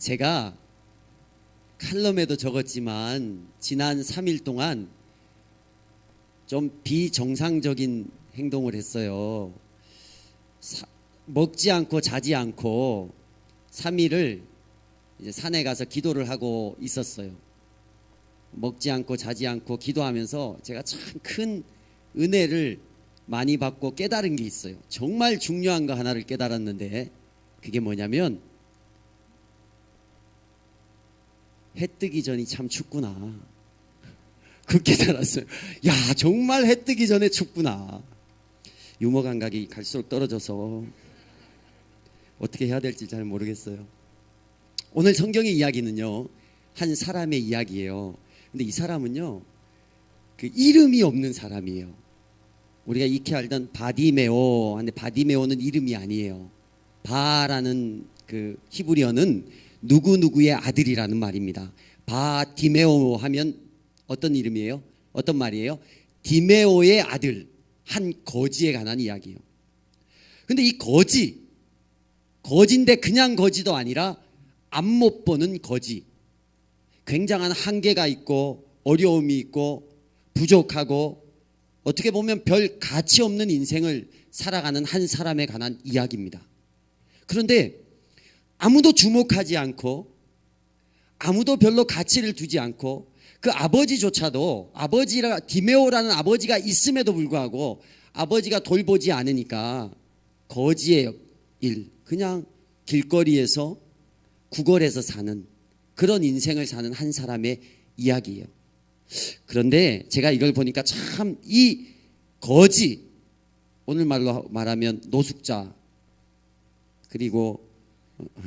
제가 칼럼에도 적었지만 지난 3일 동안 좀 비정상적인 행동을 했어요. 먹지 않고 자지 않고 3일을 이제 산에 가서 기도를 하고 있었어요. 먹지 않고 자지 않고 기도하면서 제가 참 큰 은혜를 많이 받고 깨달은 게 있어요. 정말 중요한 거 하나를 깨달았는데 그게 뭐냐면 해 뜨기 전이 참 춥구나. 그 깨달았어요. 야, 정말 해 뜨기 전에 춥구나. 유머 감각이 갈수록 떨어져서 어떻게 해야 될지 잘 모르겠어요. 오늘 성경의 이야기는요, 한 사람의 이야기예요. 근데 이 사람은요, 그 이름이 없는 사람이에요. 우리가 익히 알던 바디메오, 근데 바디메오는 이름이 아니에요. 바라는 그 히브리어는 누구누구의 아들이라는 말입니다. 바디메오 하면 어떤 이름이에요? 어떤 말이에요? 디메오의 아들, 한 거지에 관한 이야기예요. 근데 이 거지인데 그냥 거지도 아니라 앞 못 보는 거지. 굉장한 한계가 있고 어려움이 있고 부족하고 어떻게 보면 별 가치 없는 인생을 살아가는 한 사람에 관한 이야기입니다. 그런데 아무도 주목하지 않고 아무도 별로 가치를 두지 않고 그 아버지조차도 디메오라는 아버지가 있음에도 불구하고 아버지가 돌보지 않으니까 거지의 일, 그냥 길거리에서 구걸해서 사는 그런 인생을 사는 한 사람의 이야기예요. 그런데 제가 이걸 보니까 참 이 거지, 오늘 말로 말하면 노숙자, 그리고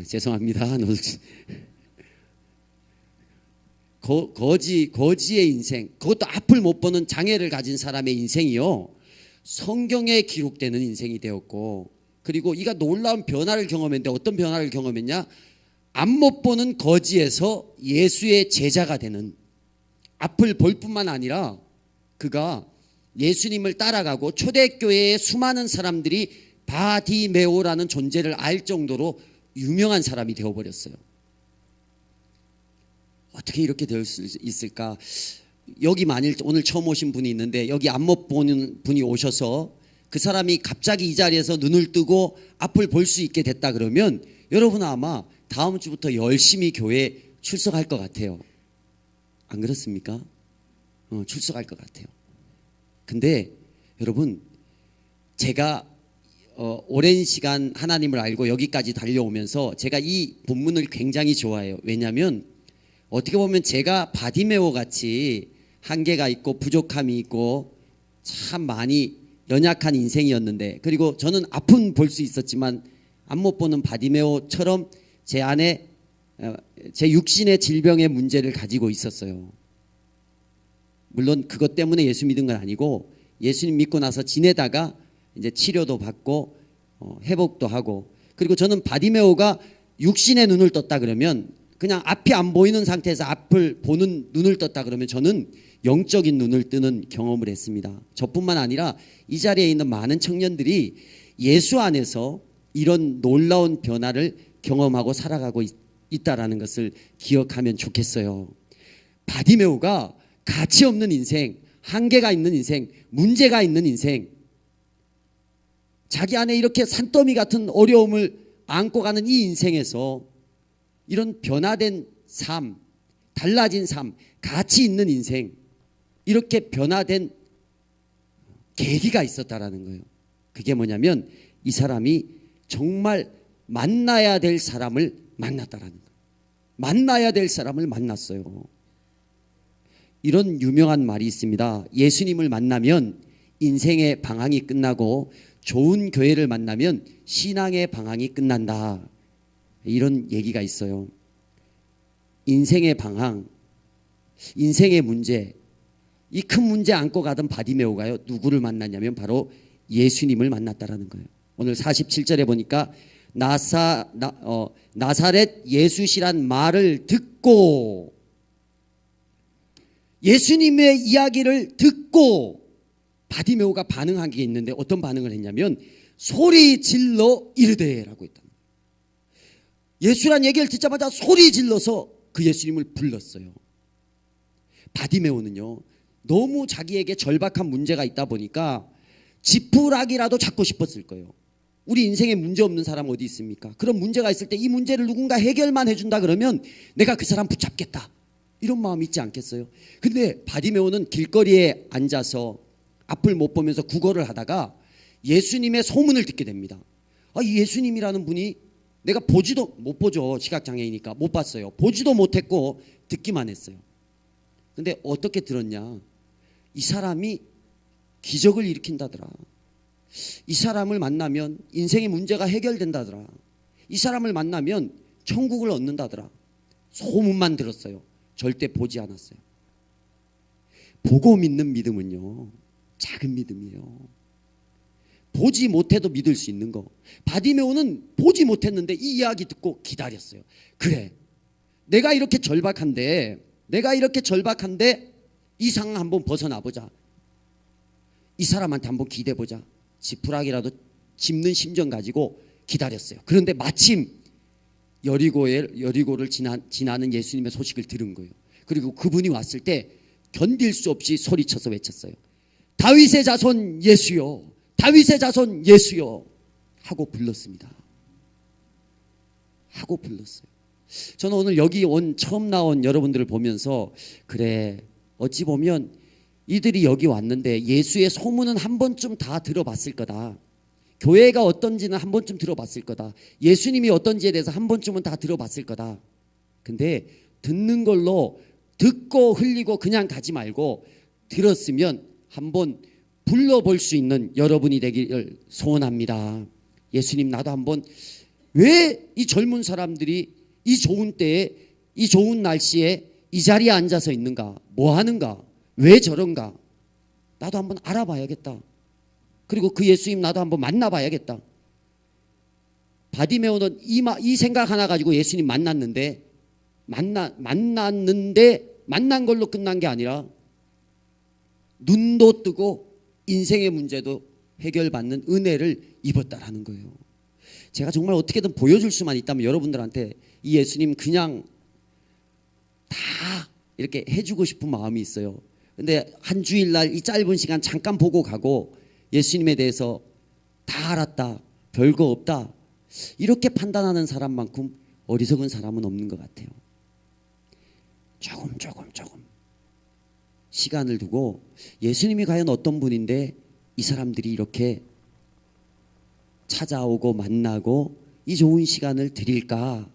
죄송합니다, 노숙자, 거지의 인생, 그것도 앞을 못 보는 장애를 가진 사람의 인생이요, 성경에 기록되는 인생이 되었고, 그리고 이가 놀라운 변화를 경험했는데 어떤 변화를 경험했냐? 앞 못 보는 거지에서 예수의 제자가 되는, 앞을 볼 뿐만 아니라 그가 예수님을 따라가고 초대교회의 수많은 사람들이 바디메오라는 존재를 알 정도로 유명한 사람이 되어버렸어요. 어떻게 이렇게 될 수 있을까? 여기 만일 오늘 처음 오신 분이 있는데 여기 앞 못 보는 분이 오셔서 그 사람이 갑자기 이 자리에서 눈을 뜨고 앞을 볼 수 있게 됐다 그러면 여러분은 아마 다음 주부터 열심히 교회에 출석할 것 같아요. 안 그렇습니까? 출석할 것 같아요. 근데 여러분, 제가 오랜 시간 하나님을 알고 여기까지 달려오면서 제가 이 본문을 굉장히 좋아해요. 왜냐하면 어떻게 보면 제가 바디메오 같이 한계가 있고 부족함이 있고 참 많이 연약한 인생이었는데, 그리고 저는 앞은 볼 수 있었지만 앞 못 보는 바디메오처럼 제 안에 제 육신의 질병의 문제를 가지고 있었어요. 물론 그것 때문에 예수 믿은 건 아니고 예수님 믿고 나서 지내다가 이제 치료도 받고 회복도 하고, 그리고 저는 바디메오가 육신의 눈을 떴다 그러면 그냥 앞이 안 보이는 상태에서 앞을 보는 눈을 떴다 그러면 저는 영적인 눈을 뜨는 경험을 했습니다. 저뿐만 아니라 이 자리에 있는 많은 청년들이 예수 안에서 이런 놀라운 변화를 경험하고 살아가고 있다라는 것을 기억하면 좋겠어요. 바디메오가 가치 없는 인생, 한계가 있는 인생, 문제가 있는 인생, 자기 안에 이렇게 산더미 같은 어려움을 안고 가는 이 인생에서 이런 변화된 삶, 달라진 삶, 가치 있는 인생, 이렇게 변화된 계기가 있었다라는 거예요. 그게 뭐냐면 이 사람이 정말 만나야 될 사람을 만났다라는 거예요. 만나야 될 사람을 만났어요. 이런 유명한 말이 있습니다. 예수님을 만나면 인생의 방황이 끝나고 좋은 교회를 만나면 신앙의 방황이 끝난다. 이런 얘기가 있어요. 인생의 방황, 인생의 문제, 이 큰 문제 안고 가던 바디메오가요, 누구를 만났냐면 바로 예수님을 만났다라는 거예요. 오늘 47절에 보니까 나사렛 예수시란 말을 듣고, 예수님의 이야기를 듣고 바디메오가 반응한 게 있는데 어떤 반응을 했냐면 소리 질러 이르되라고 했다. 예수란 얘기를 듣자마자 소리 질러서 그 예수님을 불렀어요. 바디메오는요, 너무 자기에게 절박한 문제가 있다 보니까 지푸라기라도 잡고 싶었을 거예요. 우리 인생에 문제 없는 사람 어디 있습니까? 그런 문제가 있을 때 이 문제를 누군가 해결만 해준다 그러면 내가 그 사람 붙잡겠다, 이런 마음이 있지 않겠어요? 근데 바디메오는 길거리에 앉아서 앞을 못 보면서 구걸을 하다가 예수님의 소문을 듣게 됩니다. 이 예수님이라는 분이, 내가 보지도 못 보죠, 시각장애이니까 못 봤어요. 보지도 못했고 듣기만 했어요. 근데 어떻게 들었냐, 이 사람이 기적을 일으킨다더라, 이 사람을 만나면 인생의 문제가 해결된다더라, 이 사람을 만나면 천국을 얻는다더라. 소문만 들었어요. 절대 보지 않았어요. 보고 믿는 믿음은요, 작은 믿음이에요. 보지 못해도 믿을 수 있는 거. 바디메오는 보지 못했는데 이 이야기 듣고 기다렸어요. 그래, 내가 이렇게 절박한데 이 상황 한번 벗어나보자, 이 사람한테 한번 기대보자, 지푸라기라도 짚는 심정 가지고 기다렸어요. 그런데 마침 여리고를 지나는 예수님의 소식을 들은 거예요. 그리고 그분이 왔을 때 견딜 수 없이 소리쳐서 외쳤어요. 다윗의 자손 예수여, 다윗의 자손 예수여 하고 불렀습니다. 하고 불렀어요. 저는 오늘 여기 처음 나온 여러분들을 보면서, 그래, 어찌 보면 이들이 여기 왔는데 예수의 소문은 한 번쯤 다 들어봤을 거다. 교회가 어떤지는 한 번쯤 들어봤을 거다. 예수님이 어떤지에 대해서 한 번쯤은 다 들어봤을 거다. 근데 듣는 걸로 듣고 흘리고 그냥 가지 말고 들었으면 한번 불러볼 수 있는 여러분이 되기를 소원합니다. 예수님, 나도 한번, 왜 이 젊은 사람들이 이 좋은 때에, 이 좋은 날씨에 이 자리에 앉아서 있는가, 뭐 하는가, 왜 저런가, 나도 한번 알아봐야겠다. 그리고 그 예수님 나도 한번 만나봐야겠다. 바디메오는 이 생각 하나 가지고 예수님 만났는데 만난 걸로 끝난 게 아니라 눈도 뜨고 인생의 문제도 해결받는 은혜를 입었다라는 거예요. 제가 정말 어떻게든 보여줄 수만 있다면 여러분들한테 이 예수님 그냥 다 이렇게 해주고 싶은 마음이 있어요. 근데 한 주일날 이 짧은 시간 잠깐 보고 가고 예수님에 대해서 다 알았다, 별거 없다, 이렇게 판단하는 사람만큼 어리석은 사람은 없는 것 같아요. 조금 시간을 두고 예수님이 과연 어떤 분인데 이 사람들이 이렇게 찾아오고 만나고 이 좋은 시간을 드릴까.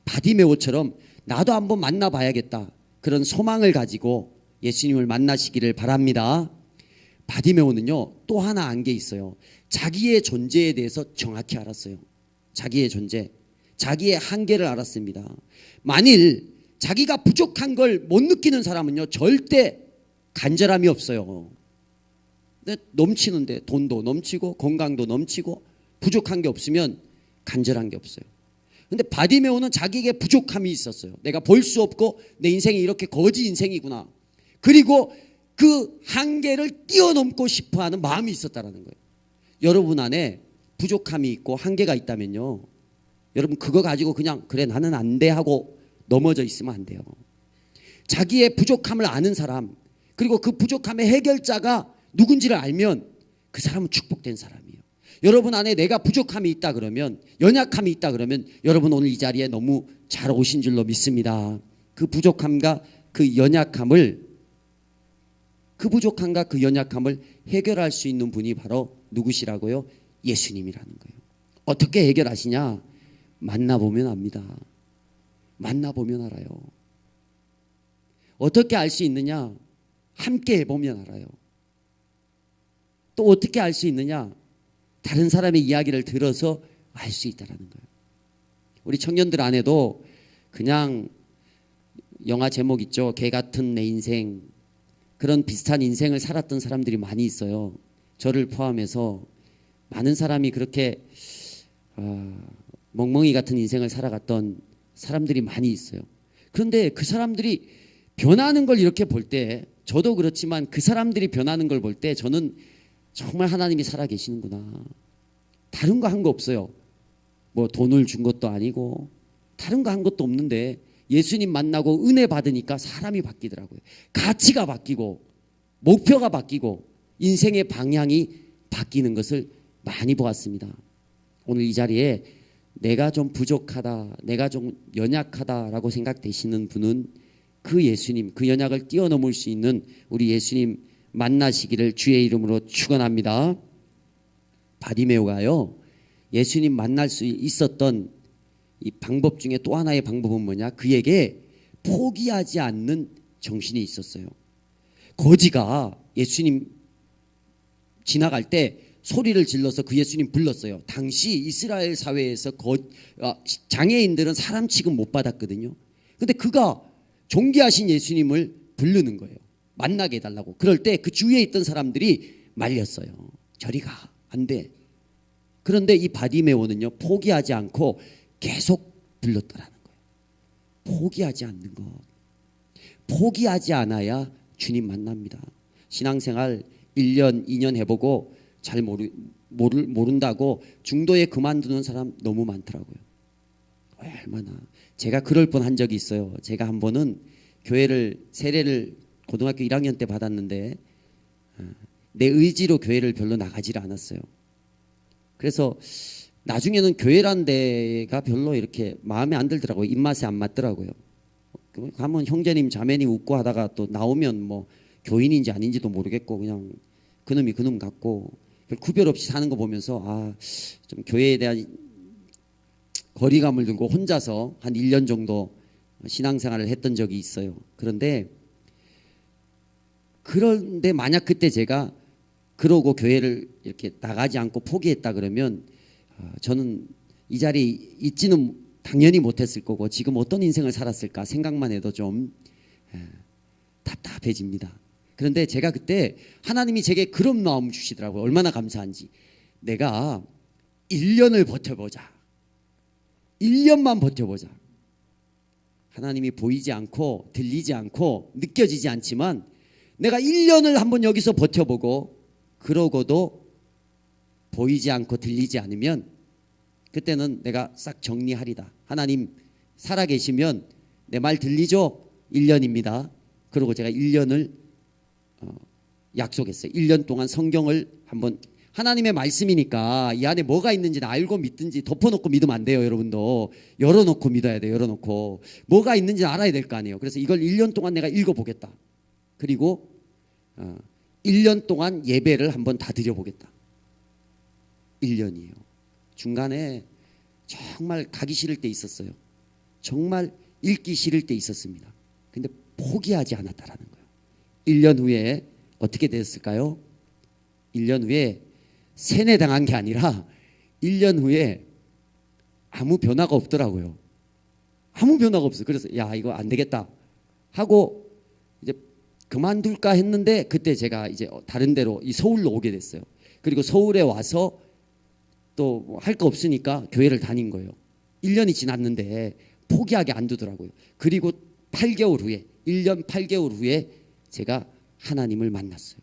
바디메오처럼 나도 한번 만나봐야겠다, 그런 소망을 가지고 예수님을 만나시기를 바랍니다. 바디메오는요, 또 하나 안 게 있어요. 자기의 존재에 대해서 정확히 알았어요. 자기의 존재, 자기의 한계를 알았습니다. 만일 자기가 부족한 걸 못 느끼는 사람은요, 절대 간절함이 없어요. 근데 넘치는데, 돈도 넘치고 건강도 넘치고 부족한 게 없으면 간절한 게 없어요. 근데 바디메오는 자기에게 부족함이 있었어요. 내가 볼 수 없고 내 인생이 이렇게 거지 인생이구나, 그리고 그 한계를 뛰어넘고 싶어하는 마음이 있었다라는 거예요. 여러분 안에 부족함이 있고 한계가 있다면요, 여러분 그거 가지고 그냥 그래 나는 안 돼 하고 넘어져 있으면 안 돼요. 자기의 부족함을 아는 사람, 그리고 그 부족함의 해결자가 누군지를 알면 그 사람은 축복된 사람이에요. 여러분 안에 내가 부족함이 있다 그러면, 연약함이 있다 그러면 여러분 오늘 이 자리에 너무 잘 오신 줄로 믿습니다. 그 부족함과 그 연약함을 해결할 수 있는 분이 바로 누구시라고요? 예수님이라는 거예요. 어떻게 해결하시냐? 만나보면 압니다. 만나보면 알아요. 어떻게 알 수 있느냐? 함께 해보면 알아요. 또 어떻게 알 수 있느냐? 다른 사람의 이야기를 들어서 알 수 있다는 거예요. 우리 청년들 안에도 그냥 영화 제목 있죠, 개 같은 내 인생, 그런 비슷한 인생을 살았던 사람들이 많이 있어요. 저를 포함해서 많은 사람이 그렇게 멍멍이 같은 인생을 살아갔던 사람들이 많이 있어요. 그런데 그 사람들이 변하는 걸 이렇게 볼 때, 저도 그렇지만 그 사람들이 변하는 걸 볼 때 저는 정말 하나님이 살아계시는구나. 다른 거 한 거 없어요. 뭐 돈을 준 것도 아니고 다른 거 한 것도 없는데 예수님 만나고 은혜 받으니까 사람이 바뀌더라고요. 가치가 바뀌고 목표가 바뀌고 인생의 방향이 바뀌는 것을 많이 보았습니다. 오늘 이 자리에 내가 좀 부족하다, 내가 좀 연약하다라고 생각되시는 분은 그 예수님, 그 연약을 뛰어넘을 수 있는 우리 예수님 만나시기를 주의 이름으로 축원합니다. 바디메오가요, 예수님 만날 수 있었던 이 방법 중에 또 하나의 방법은 뭐냐? 그에게 포기하지 않는 정신이 있었어요. 거지가 예수님 지나갈 때 소리를 질러서 그 예수님 불렀어요. 당시 이스라엘 사회에서 장애인들은 사람 취급 못 받았거든요. 근데 그가 존귀하신 예수님을 부르는 거예요. 만나게 해달라고. 그럴 때 그 주위에 있던 사람들이 말렸어요. 저리 가. 안 돼. 그런데 이 바디메오는요, 포기하지 않고 계속 불렀더라는 거예요. 포기하지 않는 것. 포기하지 않아야 주님 만납니다. 신앙생활 1년, 2년 해보고 잘 모른다고 중도에 그만두는 사람 너무 많더라고요. 얼마나. 제가 그럴 뻔한 적이 있어요. 제가 한 번은 교회를 세례를 고등학교 1학년 때 받았는데 내 의지로 교회를 별로 나가지를 않았어요. 그래서 나중에는 교회란 데가 별로 이렇게 마음에 안 들더라고요. 입맛에 안 맞더라고요. 가면 형제님 자매님 웃고 하다가 또 나오면 뭐 교인인지 아닌지도 모르겠고 그냥 그놈이 그놈 같고 구별 없이 사는 거 보면서 좀 교회에 대한 거리감을 들고 혼자서 한 1년 정도 신앙생활을 했던 적이 있어요. 그런데 만약 그때 제가 그러고 교회를 이렇게 나가지 않고 포기했다 그러면 저는 이 자리에 있지는 당연히 못했을 거고 지금 어떤 인생을 살았을까 생각만 해도 좀 답답해집니다. 그런데 제가 그때 하나님이 제게 그런 마음 주시더라고요. 얼마나 감사한지. 내가 1년을 버텨보자. 1년만 버텨보자. 하나님이 보이지 않고 들리지 않고 느껴지지 않지만 내가 1년을 한번 여기서 버텨보고 그러고도 보이지 않고 들리지 않으면 그때는 내가 싹 정리하리다. 하나님 살아계시면 내 말 들리죠? 1년입니다. 그러고 제가 1년을 약속했어요. 1년 동안 성경을 한번 하나님의 말씀이니까 이 안에 뭐가 있는지 알고 믿든지 덮어놓고 믿으면 안 돼요. 여러분도 열어놓고 믿어야 돼요. 열어놓고 뭐가 있는지 알아야 될 거 아니에요. 그래서 이걸 1년 동안 내가 읽어보겠다. 그리고 1년 동안 예배를 한번 다 드려보겠다. 1년이에요. 중간에 정말 가기 싫을 때 있었어요. 정말 읽기 싫을 때 있었습니다. 근데 포기하지 않았다라는 거예요. 1년 후에 어떻게 됐을까요? 1년 후에 세뇌당한 게 아니라 1년 후에 아무 변화가 없더라고요. 아무 변화가 없어요. 그래서 야 이거 안 되겠다 하고 이제 그만둘까 했는데 그때 제가 이제 다른 데로 이 서울로 오게 됐어요. 그리고 서울에 와서 또 할 거 없으니까 교회를 다닌 거예요. 1년이 지났는데 포기하게 안 두더라고요. 그리고 8개월 후에 1년 8개월 후에 제가 하나님을 만났어요.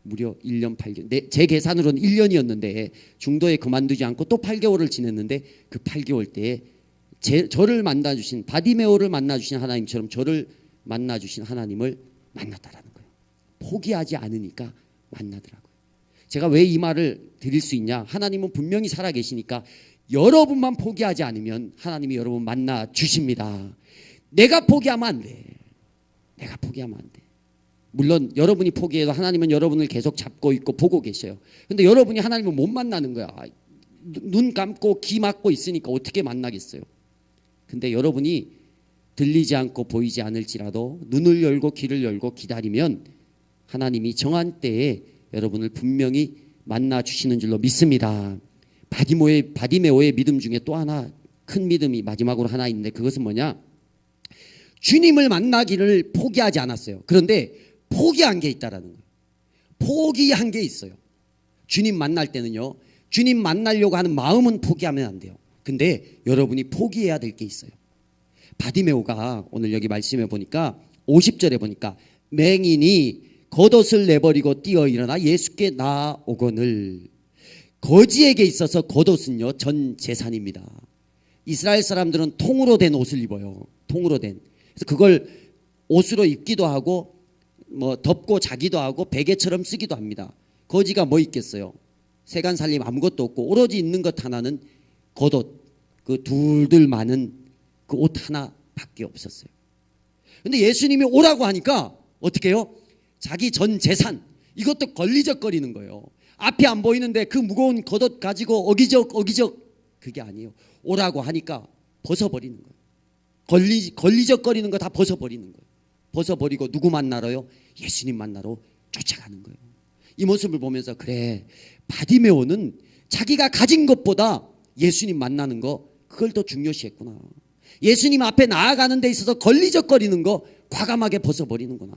무려 1년 8개월. 제 계산으로는 1년이었는데 중도에 그만두지 않고 또 8개월을 지냈는데 그 8개월 때에 저를 만나주신 바디메오를 만나주신 하나님처럼 저를 만나주신 하나님을 만났다라는 거예요. 포기하지 않으니까 만나더라고요. 제가 왜 이 말을 드릴 수 있냐? 하나님은 분명히 살아계시니까 여러분만 포기하지 않으면 하나님이 여러분 만나 주십니다. 내가 포기하면 안 돼. 내가 포기하면 안 돼. 물론 여러분이 포기해도 하나님은 여러분을 계속 잡고 있고 보고 계셔요. 근데 여러분이 하나님을 못 만나는 거야. 눈 감고 귀 막고 있으니까 어떻게 만나겠어요? 근데 여러분이 들리지 않고 보이지 않을지라도 눈을 열고 귀를 열고 기다리면 하나님이 정한 때에 여러분을 분명히 만나 주시는 줄로 믿습니다. 바디메오의 믿음 중에 또 하나 큰 믿음이 마지막으로 하나 있는데 그것은 뭐냐? 주님을 만나기를 포기하지 않았어요. 그런데 포기한 게 있다라는 거예요. 포기한 게 있어요. 주님 만날 때는요. 주님 만나려고 하는 마음은 포기하면 안 돼요. 근데 여러분이 포기해야 될 게 있어요. 바디메오가 오늘 여기 말씀해 보니까 50절에 보니까 맹인이 겉옷을 내버리고 뛰어 일어나 예수께 나아오거늘. 거지에게 있어서 겉옷은요 전 재산입니다. 이스라엘 사람들은 통으로 된 옷을 입어요. 통으로 된. 그래서 그걸 옷으로 입기도 하고 뭐 덮고 자기도 하고 베개처럼 쓰기도 합니다. 거지가 뭐 있겠어요? 세간 살림 아무것도 없고 오로지 있는 것 하나는 겉옷, 그 둘둘 많은 그 옷 하나밖에 없었어요. 근데 예수님이 오라고 하니까 어떻게 해요? 자기 전 재산 이것도 걸리적거리는 거예요. 앞이 안 보이는데 그 무거운 겉옷 가지고 어기적 그게 아니에요. 오라고 하니까 벗어버리는 거예요. 걸리적거리는 거 다 벗어버리는 거예요. 벗어버리고 누구 만나러요? 예수님 만나러 쫓아가는 거예요. 이 모습을 보면서 그래, 바디메오는 자기가 가진 것보다 예수님 만나는 거 그걸 더 중요시했구나. 예수님 앞에 나아가는 데 있어서 걸리적거리는 거 과감하게 벗어버리는구나.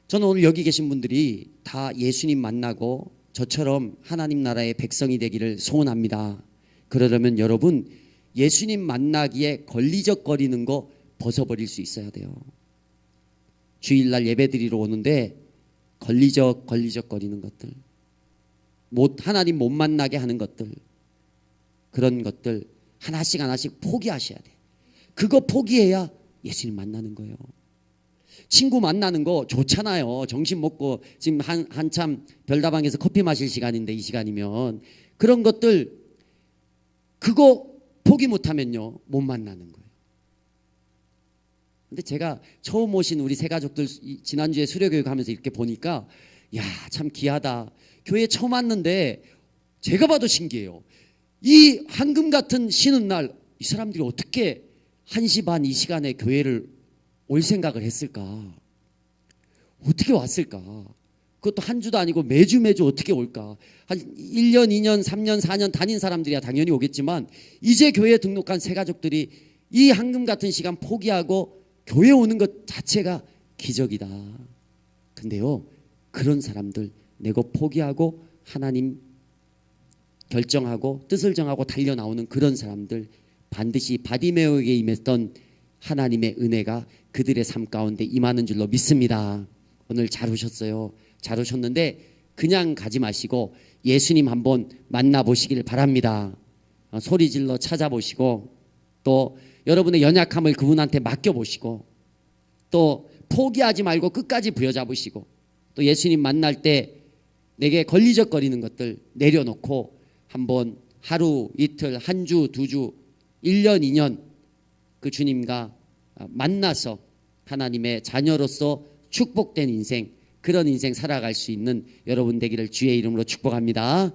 저는 오늘 여기 계신 분들이 다 예수님 만나고 저처럼 하나님 나라의 백성이 되기를 소원합니다. 그러려면 여러분 예수님 만나기에 걸리적거리는 거 벗어버릴 수 있어야 돼요. 주일날 예배드리러 오는데 걸리적거리는 것들, 하나님 못 만나게 하는 것들, 그런 것들 하나씩 포기하셔야 돼. 그거 포기해야 예수님 만나는 거예요. 친구 만나는 거 좋잖아요. 점심 먹고 지금 한참 별다방에서 커피 마실 시간인데 이 시간이면 그런 것들 그거 포기 못하면요 못 만나는 거예요. 근데 제가 처음 오신 우리 새 가족들 지난주에 수료교육 하면서 이렇게 보니까 야, 참 귀하다. 교회 처음 왔는데 제가 봐도 신기해요. 이 황금 같은 쉬는 날 이 사람들이 어떻게 1시 반 이 시간에 교회를 올 생각을 했을까? 어떻게 왔을까? 그것도 한 주도 아니고 매주 어떻게 올까? 한 1년, 2년, 3년, 4년 다닌 사람들이야 당연히 오겠지만 이제 교회에 등록한 새 가족들이 이 황금 같은 시간 포기하고 교회 오는 것 자체가 기적이다. 근데요, 그런 사람들 내가 포기하고 하나님 결정하고 뜻을 정하고 달려 나오는 그런 사람들 반드시 바디메오에게 임했던 하나님의 은혜가 그들의 삶 가운데 임하는 줄로 믿습니다. 오늘 잘 오셨어요. 잘 오셨는데 그냥 가지 마시고 예수님 한번 만나보시길 바랍니다. 소리질러 찾아보시고 또 여러분의 연약함을 그분한테 맡겨보시고 또 포기하지 말고 끝까지 부여잡으시고 또 예수님 만날 때 내게 걸리적거리는 것들 내려놓고 한번 하루 이틀 한 주 두 주 1년 2년 그 주님과 만나서 하나님의 자녀로서 축복된 인생 그런 인생 살아갈 수 있는 여러분 되기를 주의 이름으로 축복합니다.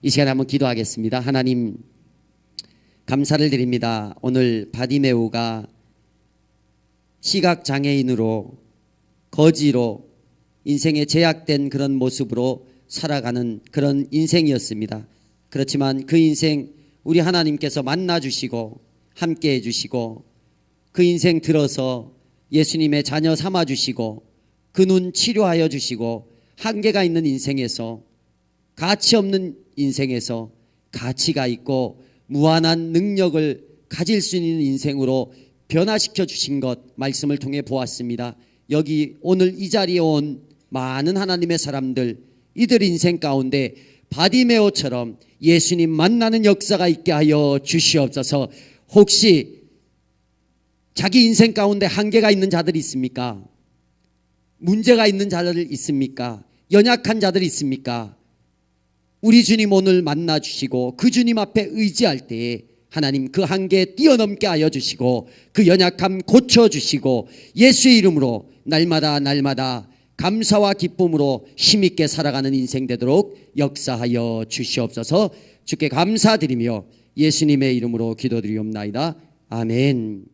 이 시간에 한번 기도하겠습니다. 하나님 감사를 드립니다. 오늘 바디메오가 시각장애인으로 거지로 인생에 제약된 그런 모습으로 살아가는 그런 인생이었습니다. 그렇지만 그 인생 우리 하나님께서 만나주시고 함께해 주시고 그 인생 들어서 예수님의 자녀 삼아주시고 그 눈 치료하여 주시고 한계가 있는 인생에서 가치 없는 인생에서 가치가 있고 무한한 능력을 가질 수 있는 인생으로 변화시켜 주신 것 말씀을 통해 보았습니다. 여기 오늘 이 자리에 온 많은 하나님의 사람들 이들 인생 가운데 바디메오처럼 예수님 만나는 역사가 있게 하여 주시옵소서. 혹시 자기 인생 가운데 한계가 있는 자들이 있습니까? 문제가 있는 자들 있습니까? 연약한 자들이 있습니까? 우리 주님 오늘 만나 주시고 그 주님 앞에 의지할 때에 하나님 그 한계 뛰어넘게 하여 주시고 그 연약함 고쳐 주시고 예수의 이름으로 날마다 감사와 기쁨으로 힘있게 살아가는 인생 되도록 역사하여 주시옵소서. 주께 감사드리며 예수님의 이름으로 기도드리옵나이다. 아멘.